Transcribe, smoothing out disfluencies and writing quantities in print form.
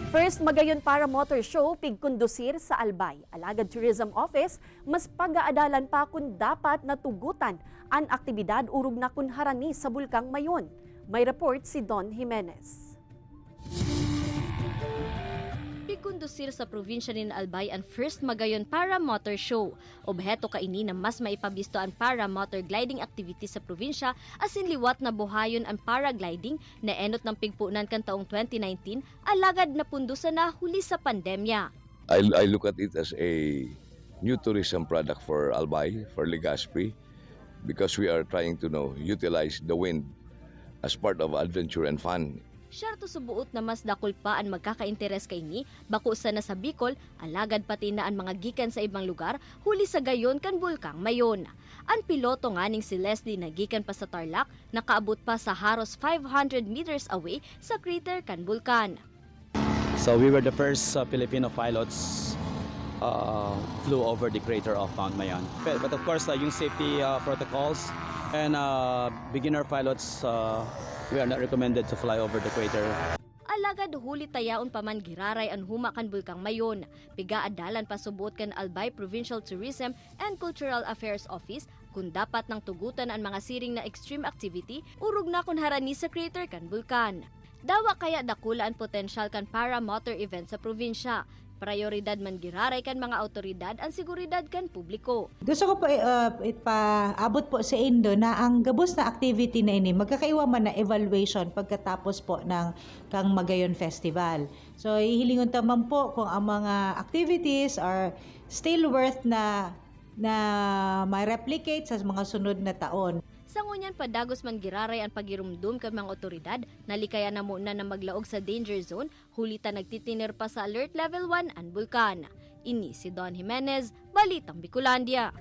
First magayon para motor show pigkondusir sa Albay. Alagad Tourism Office mas pag-aadalan pa kung dapat natugutan ang aktibidad urog na kun harani sa Bulkang Mayon. May report si Don Jimenez. Pigkondusir sa probinsya ni Albay ang first magayon para motor show. Obheto kaini na mas maipabisto ang para motor gliding activity sa probinsya asin liwat na buhayon ang paragliding na enot ng pigpunan kan taong 2019 alagad na pundusan na huli sa pandemya. I look at it as a new tourism product for Albay, for Legazpi, because we are trying to utilize the wind as part of adventure and fun. Syarto subuot na mas dakol pa ang magkaka-interes kay ni, bako sa nasa Bicol, alagad pati na ang mga gikan sa ibang lugar, huli sa gayon kan Bulkang Mayon. Ang piloto nga ning si Leslie na gikan pa sa Tarlac, nakaabot pa sa haros 500 meters away sa crater kan Bulkan. So we were the first Filipino pilots flew over the crater of Mount Mayon. But of course, yung safety protocols and beginner pilots, we are not recommended to fly over the crater. Alagad huli tayaon pa man giraray ang huma kan Bulkang Mayon. Pigaadalan pa subuot kan Albay Provincial Tourism and Cultural Affairs Office kung dapat nang tugutan ang mga siring na extreme activity urog na kun harani sa crater kan Bulkan. Dawa kaya dakula ang potensyal kan para motor event sa probinsya. Prioridad man giraray kan mga autoridad ang seguridad kan publiko. Gusto ko po ipaabot po sa Indo na ang gabos na activity na ini magkakaiwa man na evaluation pagkatapos po ng Kang Magayon Festival. So hihilingon taman po kung ang mga activities are still worth na ma-replicate sa mga sunod na taon. Sa ngunyan padagos man giraray ang pagirumdum kan mga otoridad, nalikaya na muna na maglaog sa danger zone, hulita nagtitinir pa sa alert level 1 ang Bulkan. Ini si Don Jimenez, Balitang Bicolandia.